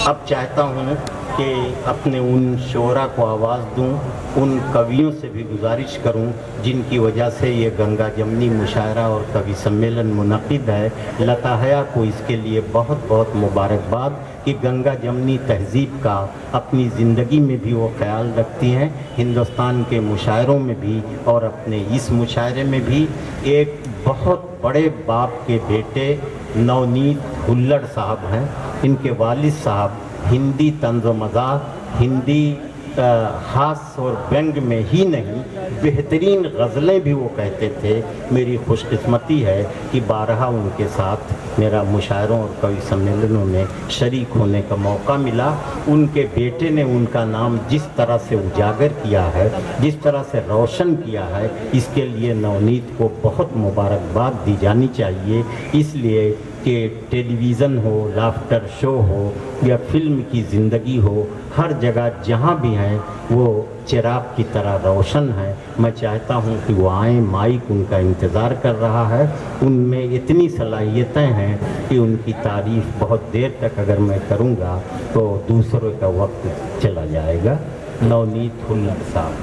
अब चाहता हूँ कि अपने उन शोरा को आवाज़ दूँ, उन कवियों से भी गुजारिश करूं जिनकी वजह से ये गंगा जमनी मुशायरा और कवि सम्मेलन मुनक़िद है। लता हया को इसके लिए बहुत बहुत मुबारकबाद कि गंगा जमनी तहज़ीब का अपनी ज़िंदगी में भी वो ख्याल रखती हैं, हिंदुस्तान के मुशायरों में भी और अपने इस मुशायरे में भी। एक बहुत बड़े बाप के बेटे नवनीत हुल्लड़ साहब हैं। इनके वालिद साहब हिंदी तंज़ मज़ाक, हिंदी हास्य और व्यंग में ही नहीं बेहतरीन गज़लें भी वो कहते थे। मेरी खुशकिस्मती है कि बारहा उनके साथ मेरा मुशायरों और कवि सम्मेलनों में शरीक होने का मौका मिला। उनके बेटे ने उनका नाम जिस तरह से उजागर किया है, जिस तरह से रोशन किया है, इसके लिए नवनीत को बहुत मुबारकबाद दी जानी चाहिए। इसलिए कि टेलीविज़न हो, लाफ्टर शो हो या फिल्म की ज़िंदगी हो, हर जगह जहाँ भी हैं वो चिराग की तरह रोशन है। मैं चाहता हूँ कि वो आएँ, माइक उनका इंतज़ार कर रहा है। उनमें इतनी सलाहियतें हैं कि उनकी तारीफ़ बहुत देर तक अगर मैं करूँगा तो दूसरों का वक्त चला जाएगा। नवनीत हुल्लड़ साहब।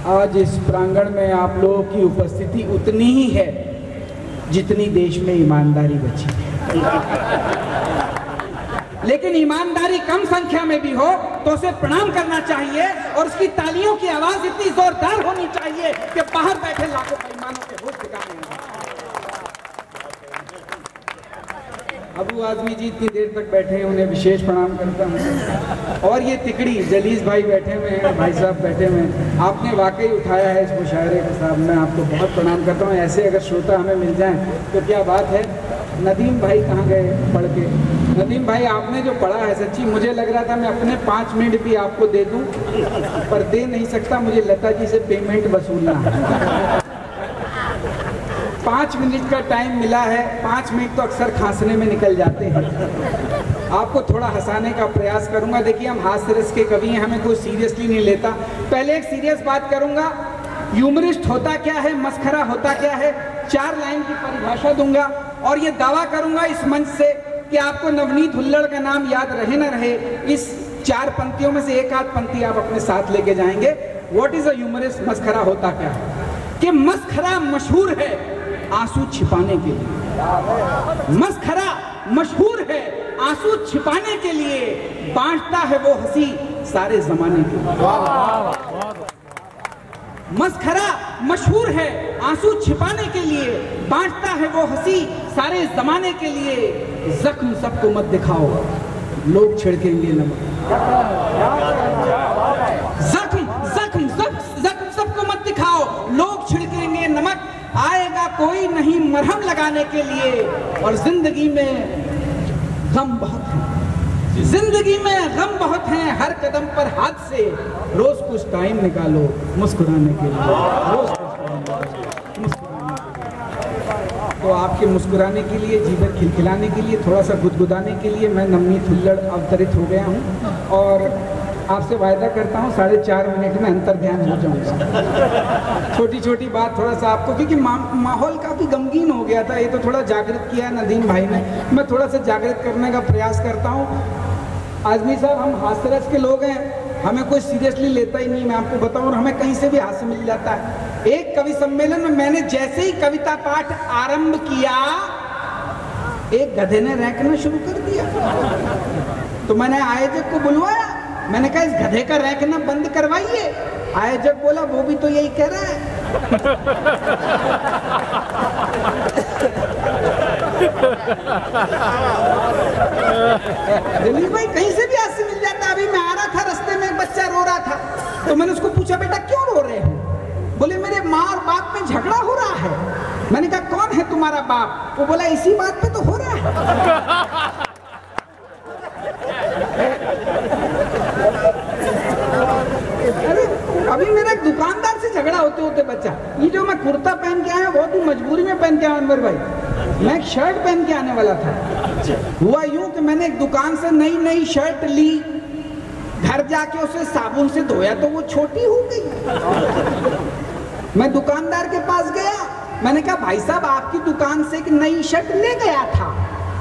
आज इस प्रांगण में आप लोगों की उपस्थिति उतनी ही है जितनी देश में ईमानदारी बची है। लेकिन ईमानदारी कम संख्या में भी हो तो उसे प्रणाम करना चाहिए और उसकी तालियों की आवाज इतनी जोरदार होनी चाहिए कि बाहर बैठे लाखों बेईमानों के होश ठिकाने हैं। अबू आजमी जी इतनी देर तक बैठे हैं, उन्हें विशेष प्रणाम करता हूँ। और ये तिकड़ी जलीस भाई बैठे हुए हैं, भाई साहब बैठे हुए हैं। आपने वाकई उठाया है इस मुशायरे के साथ, मैं आपको बहुत प्रणाम करता हूँ। ऐसे अगर श्रोता हमें मिल जाएं तो क्या बात है। नदीम भाई कहाँ गए पढ़ के? नदीम भाई आपने जो पढ़ा है, सच्ची मुझे लग रहा था मैं अपने 5 मिनट भी आपको दे दूँ, पर दे नहीं सकता, मुझे लता जी से पेमेंट वसूलना है। 5 मिनट का टाइम मिला है, 5 मिनट तो अक्सर खांसने में निकल जाते हैं। आपको थोड़ा हंसाने का प्रयास करूंगा। देखिए हम हास्य रस के कवि हैं, हमें कोई सीरियसली नहीं लेता। पहले एक सीरियस बात करूंगा, ह्यूमरिस्ट होता क्या है, मस्खरा होता क्या है, 4 लाइन की परिभाषा दूंगा और ये दावा करूंगा इस मंच से कि आपको नवनीत हुल्लड़ का नाम याद रहे ना रहे, इस 4 पंक्तियों में से एक आध पंक्ति आप अपने साथ लेके जाएंगे। What is a humourist? मस्खरा होता क्या है कि मस्खरा मशहूर है आंसू छिपाने के लिए। मस्खरा मशहूर है आंसू छिपाने के लिए, बांटता है वो हंसी सारे जमाने के लिए। मस्खरा मशहूर है आंसू छिपाने के लिए, बांटता है वो हंसी सारे जमाने के लिए। जख्म सबको मत दिखाओ, लोग छिड़केंगे नमक। जख्म जख्म जख्म सबको मत दिखाओ, लोग छिड़केंगे नमक। आएगा कोई नहीं मरहम लगाने के लिए, और जिंदगी में गम बहुत है, जिंदगी में गम बहुत हैं, हर कदम पर हाथ से रोज कुछ टाइम निकालो मुस्कुराने के लिए। रोज तो आपके मुस्कुराने के लिए, जीवन खिलखिलाने के लिए, थोड़ा सा गुदगुदाने के लिए मैं नवनीत हुल्लड़ अवतरित हो गया हूँ और आपसे वायदा करता हूँ 4.5 मिनट में अंतर्ध्यान हो जाऊंगा। छोटी छोटी बात थोड़ा सा आपको, क्योंकि माहौल काफ़ी गमगीन हो गया था, ये तो थोड़ा जागृत किया है नदीम भाई ने, मैं थोड़ा सा जागृत करने का प्रयास करता हूँ। आजमी साहब हम हास्यरस के लोग हैं, हमें कोई सीरियसली लेता ही नहीं, मैं आपको बताऊँ, और हमें कहीं से भी हास्य मिल जाता है। एक कवि सम्मेलन में मैंने जैसे ही कविता पाठ आरंभ किया, एक गधे ने रैंकना शुरू कर दिया। तो मैंने आयोजक को बुलवाया, मैंने कहा इस गधे का रैंकना बंद करवाइए। आयोजक बोला वो भी तो यही कह रहा है। दिलीप भाई कहीं से भी हास्य मिल जाता। अभी मैं आ रहा था, रास्ते में एक बच्चा रो रहा था, तो मैंने उसको पूछा बेटा क्यों रो रहे हो? बोले मेरे माँ और बाप में झगड़ा हो रहा है। मैंने कहा कौन है तुम्हारा बाप? वो बोला इसी बात पे तो हो रहा है। अरे अभी मेरा एक दुकानदार से झगड़ा होते होते बच्चा, ये जो मैं कुर्ता पहन के आया बहुत ही मजबूरी में पहन के आया अनवर भाई, मैं एक शर्ट पहन के आने वाला था। हुआ यूं कि मैंने एक दुकान से नई शर्ट ली, घर जाके उसे साबुन से धोया तो वो छोटी हो गई। मैं दुकानदार के पास गया, मैंने कहा भाई साहब आपकी दुकान से एक नई शर्ट ले गया था,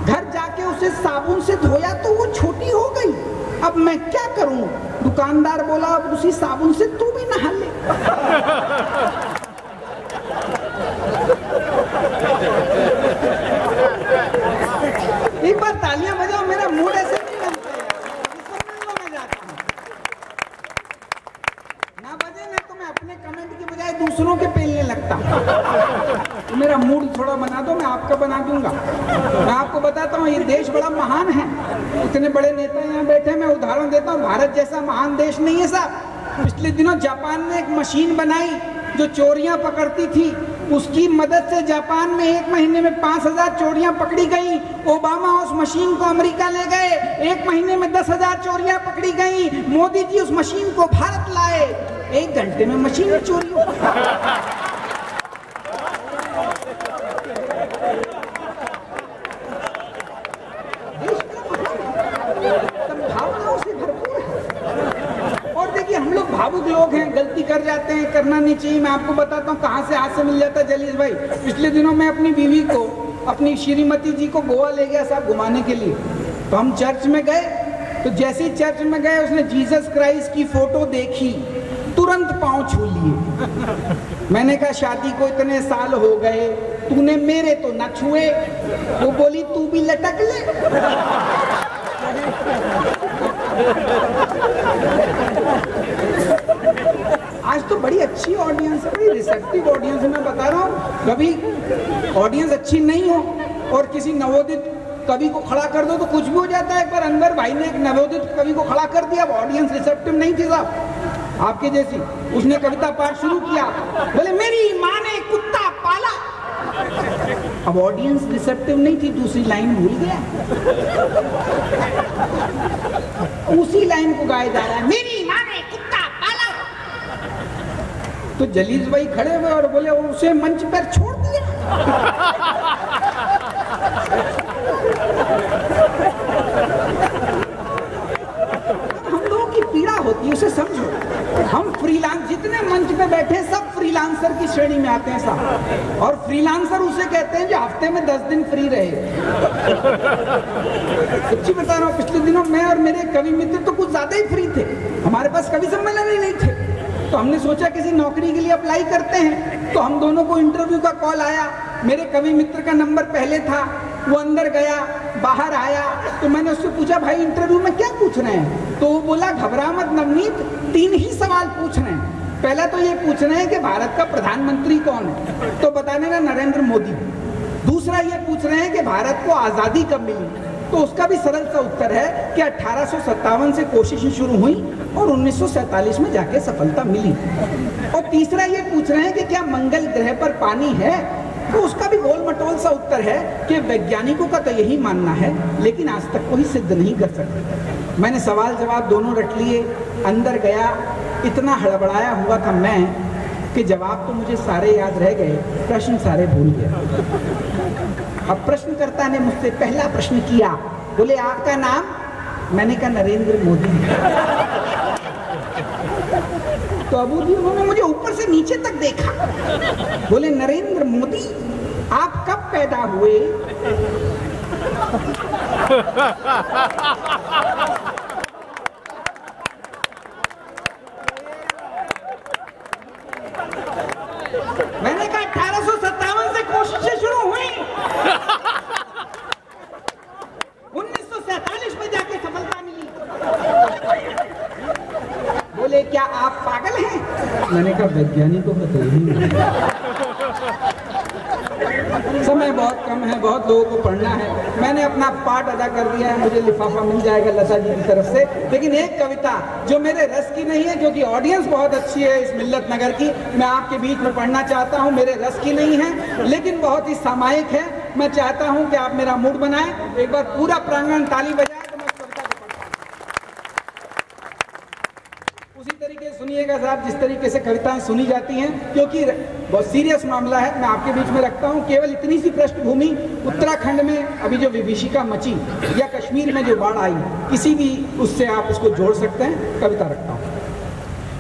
घर जाके उसे साबुन से धोया तो वो छोटी हो गई, अब मैं क्या करूं? दुकानदार बोला अब उसी साबुन से तू भी नहा ले। एक बार तालियां बजाओ, मेरा मूड ऐसे नहीं बनता यार, मैं जाता हूं। ना बजे नहीं तो मैं अपने कमेंट के बजाय दूसरों के पेलने लगता। तो मेरा मूड थोड़ा बना दो, मैं आपका बना दूंगा। मैं आपको बताता हूँ ये देश बड़ा महान है, इतने बड़े नेता यहाँ बैठे, मैं उदाहरण देता हूँ, भारत जैसा महान देश नहीं है साहब। पिछले दिनों जापान ने एक मशीन बनाई जो चोरियां पकड़ती थी, उसकी मदद से जापान में 1 महीने में 5000 चोरियां पकड़ी गई। ओबामा उस मशीन को अमेरिका ले गए, 1 महीने में 10,000 चोरियां पकड़ी गई। मोदी जी उस मशीन को भारत लाए, 1 घंटे में मशीन चोरी हो भावनाओं से भरपूर है। और देखिए हम लोग भावुक लोग हैं, गलती कर जाते हैं, करना नहीं चाहिए। मैं आपको बताता हूँ कहाँ से हाथ से मिल जाता है जलीस भाई। पिछले दिनों मैं अपनी बीवी को, अपनी श्रीमती जी को गोवा ले गया साहब घुमाने के लिए। तो हम चर्च में गए, तो जैसे ही चर्च में गए उसने जीसस क्राइस्ट की फोटो देखी, तुरंत पांव छू लिए। मैंने कहा शादी को इतने साल हो गए, तूने मेरे तो न छुए। वो बोली तू भी लटक ले। आज तो बड़ी अच्छी ऑडियंस है, बड़ी रिसेप्टिव ऑडियंस है। मैं बता रहा हूँ, कभी ऑडियंस अच्छी नहीं हो और किसी नवोदित कवि को खड़ा कर दो तो कुछ भी हो जाता है। एक बार अनवर भाई ने एक नवोदित कवि को खड़ा कर दिया, अब ऑडियंस रिसेप्टिव नहीं थी साहब आपके जैसी। उसने कविता पाठ शुरू किया, बोले मेरी माँ ने कुत्ता पाला। अब ऑडियंस रिसेप्टिव नहीं थी, दूसरी लाइन भूल गया, उसी लाइन को गाया जा रहा है, मेरी माँ ने कुत्ता पाला। तो जलीस भाई खड़े हुए और बोले उसे मंच पर छोड़ दिया। हम लोगों की पीड़ा होती है, उसे समझो। हम फ्रीलांस, जितने मंच पे बैठे सब फ्रीलांसर की श्रेणी में आते हैं साहब। और फ्रीलांसर उसे कहते हैं जो हफ्ते में 10 दिन फ्री रहे। सच्ची बता रहा हूँ, पिछले दिनों मैं और मेरे कवि मित्र तो कुछ ज्यादा ही फ्री थे, हमारे पास कवि सम्मेलन ही नहीं थे। तो हमने सोचा किसी नौकरी के लिए अप्लाई करते हैं। तो हम दोनों को इंटरव्यू का कॉल आया, मेरे कवि मित्र का नंबर पहले था, वो अंदर गया, बाहर आया। तो मैंने उससे पूछा भाई इंटरव्यू में क्या पूछ रहे हैं? तो वो बोला घबरा मत नवनीत, 3 ही सवाल पूछ रहे हैं। पहला तो ये पूछ रहे हैं कि भारत का प्रधानमंत्री कौन है, तो बताने का नरेंद्र मोदी। दूसरा ये पूछ रहे हैं कि भारत को आजादी कब मिली, तो उसका भी सरल सा उत्तर है कि 1857 से कोशिशें शुरू हुई और 1947 में जाके सफलता मिली। और तीसरा ये पूछ रहे हैं कि क्या मंगल ग्रह पर पानी है, तो उसका भी गोल मटोल सा उत्तर है कि वैज्ञानिकों का तो यही मानना है, लेकिन आज तक कोई सिद्ध नहीं कर सकते। मैंने सवाल जवाब दोनों रट लिए, अंदर गया, इतना हड़बड़ाया हुआ था मैं कि जवाब तो मुझे सारे याद रह गए, प्रश्न सारे भूल गया। अब प्रश्नकर्ता ने मुझसे पहला प्रश्न किया, बोले आपका नाम? मैंने कहा नरेंद्र मोदी। तो अबू जी उन्होंने मुझे ऊपर से नीचे तक देखा, बोले नरेंद्र मोदी आप कब पैदा हुए? मैंने कहा 1857 से कोशिशें शुरू हुई, 1947 में जाके सफलता मिली। बोले क्या आप पागल हैं? मैंने कहा वैज्ञानिकों को तो यही नहीं। समय बहुत कम है, बहुत लोगों को पढ़ना है, मैंने अपना पार्ट अदा कर दिया है, मुझे लिफाफा मिल जाएगा लता जी की तरफ से। लेकिन एक कविता जो मेरे रस की नहीं है, क्योंकि ऑडियंस बहुत अच्छी है इस मिल्लत नगर की, मैं आपके बीच में पढ़ना चाहता हूँ। मेरे रस की नहीं है लेकिन बहुत ही सामायिक है। मैं चाहता हूँ कि आप मेरा मूड बनाएं, एक बार पूरा प्रांगण ताली बजाए तो मैं कविता को पढ़ता हूँ। उसी तरीके से सुनिएगा साहब, जिस तरीके से कविताएं सुनी जाती हैं, क्योंकि बहुत सीरियस मामला है, मैं आपके बीच में रखता हूं। केवल इतनी सी पृष्ठभूमि, उत्तराखंड में अभी जो विभीषिका मची या कश्मीर में जो बाढ़ आई, किसी भी उससे आप उसको जोड़ सकते हैं। कविता रखता हूं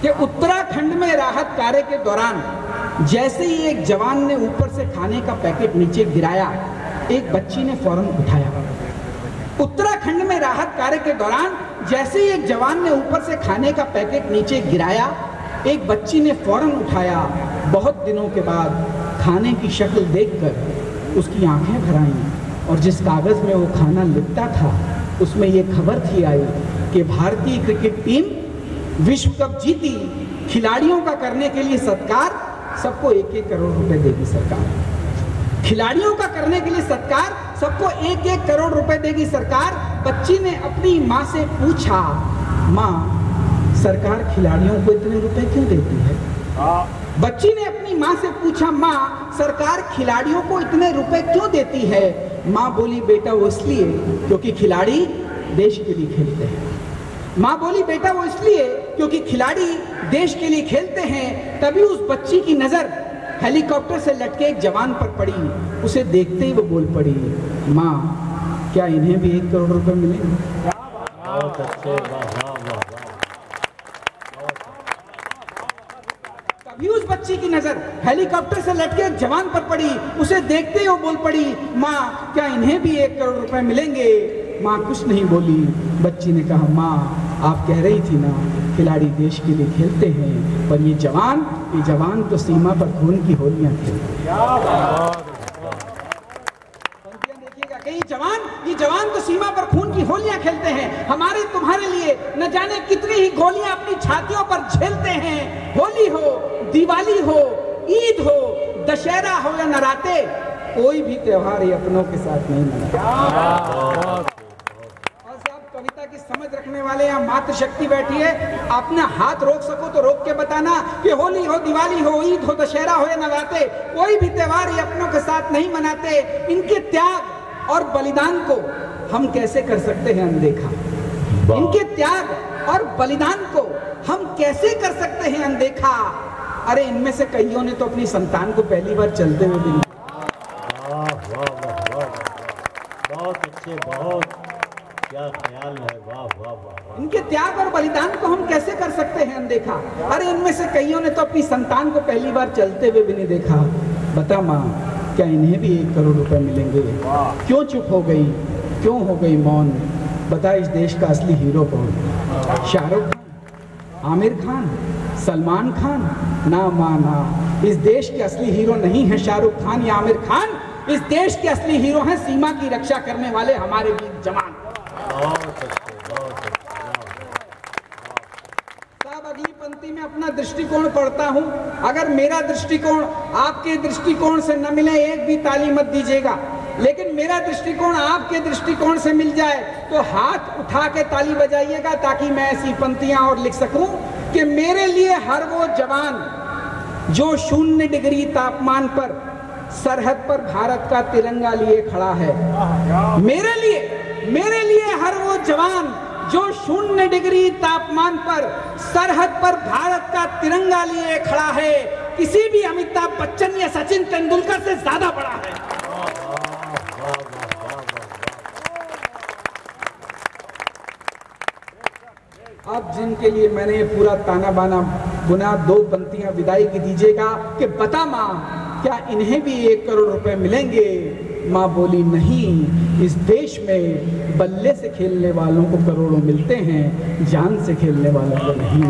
कि उत्तराखंड में राहत कार्य के दौरान जैसे ही एक जवान ने ऊपर से खाने का पैकेट नीचे गिराया, एक बच्ची ने फौरन उठाया। उत्तराखंड में राहत कार्य के दौरान जैसे ही एक जवान ने ऊपर से खाने का पैकेट नीचे गिराया, एक बच्ची ने फौरन उठाया। बहुत दिनों के बाद खाने की शक्ल देखकर उसकी आंखें भर आईं और जिस कागज में वो खाना लिपटा था उसमें ये खबर थी आई कि भारतीय क्रिकेट टीम विश्व कप जीती, खिलाड़ियों का करने के लिए सत्कार, सबको 1-1 करोड़ रुपए देगी सरकार। खिलाड़ियों का करने के लिए सत्कार, सबको 1-1 करोड़ रुपए देगी सरकार। बच्ची ने अपनी माँ से पूछा, माँ सरकार खिलाड़ियों को इतने रुपए क्यों देती है? बच्ची ने अपनी माँ से पूछा, माँ सरकार खिलाड़ियों को इतने रुपए क्यों देती है? माँ बोली, बेटा वो इसलिए क्योंकि खिलाड़ी देश के लिए खेलते हैं। माँ बोली, बेटा वो इसलिए क्योंकि खिलाड़ी देश के लिए खेलते हैं। तभी उस बच्ची की नजर हेलीकॉप्टर से लटके एक जवान पर पड़ी। उसे देखते ही वो बोल पड़ी, माँ क्या इन्हें भी 1 करोड़ रुपए मिलेंगे? बहुत अच्छे, वाह वाह। तभी उस बच्ची की नजर हेलीकॉप्टर से लटके एक जवान पर पड़ी। उसे देखते ही वो बोल पड़ी, माँ क्या इन्हें भी 1 करोड़ रुपए मिलेंगे? माँ कुछ नहीं बोली। बच्ची ने कहा, माँ आप कह रही थी ना खिलाड़ी देश के लिए खेलते हैं, पर ये जवान तो सीमा पर खून की होलियां खेलते हैं। देखिएगा कि ये जवान तो सीमा पर खून की होलियां खेलते हैं। हमारे तुम्हारे लिए न जाने कितनी ही गोलियां अपनी छातियों पर झेलते हैं। होली हो, दिवाली हो, ईद हो, दशहरा हो या नराते, कोई भी त्योहार ये अपनों के साथ नहीं मनाता। कविता की समझ रखने वाले यहाँ मातृशक्ति बैठी है। अपना हाथ रोक सको तो रोक के बताना कि होली हो, दिवाली हो, ईद हो, दशहरा हो या नवरात्रे, कोई भी त्योहार ये अपनों के साथ नहीं मनाते। इनके त्याग और बलिदान को हम कैसे कर सकते हैं अनदेखा? इनके त्याग और बलिदान को हम कैसे कर सकते हैं अनदेखा? अरे इनमें से कईयों ने तो अपनी संतान को पहली बार चलते हुए भी बहुत अच्छे, बहुत क्या ख्याल है, वाह वाह वाह। इनके त्याग और बलिदान को हम कैसे कर सकते हैं अनदेखा? अरे इनमें से कईयों ने तो अपनी संतान को पहली बार चलते हुए भी नहीं देखा। बता माँ क्या इन्हें भी 1 करोड़ रुपए मिलेंगे? क्यों चुप हो गई, क्यों हो गई मौन? बता इस देश का असली हीरो कौन? शाहरुख खान, आमिर खान, सलमान खान? ना माँ ना, इस देश के असली हीरो नहीं है शाहरुख खान या आमिर खान। इस देश के असली हीरो हैं सीमा की रक्षा करने वाले हमारे वीर जवान। साहब अगली पंक्ति में अपना दृष्टिकोण पढ़ता हूं। अगर मेरा दृष्टिकोण आपके दृष्टिकोण से न मिले, एक भी ताली मत दीजिएगा। लेकिन मेरा दृष्टिकोण आपके दृष्टिकोण से मिल जाए तो हाथ उठा के ताली बजाइएगा, ताकि मैं ऐसी पंक्तियां और लिख सकूं कि मेरे लिए हर वो जवान जो 0 डिग्री तापमान पर सरहद पर भारत का तिरंगा लिए खड़ा है। मेरे लिए हर वो जवान जो 0 डिग्री तापमान पर सरहद पर भारत का तिरंगा लिए खड़ा है, किसी भी अमिताभ बच्चन या सचिन तेंदुलकर से ज्यादा बड़ा है। अब जिनके लिए मैंने ये पूरा ताना बाना बुना, 2 पंक्तियां विदाई की दीजिएगा कि बता माँ क्या इन्हें भी 1 करोड़ रुपए मिलेंगे? माँ बोली, नहीं, इस देश में बल्ले से खेलने वालों को करोड़ों मिलते हैं, जान से खेलने वालों को नहीं।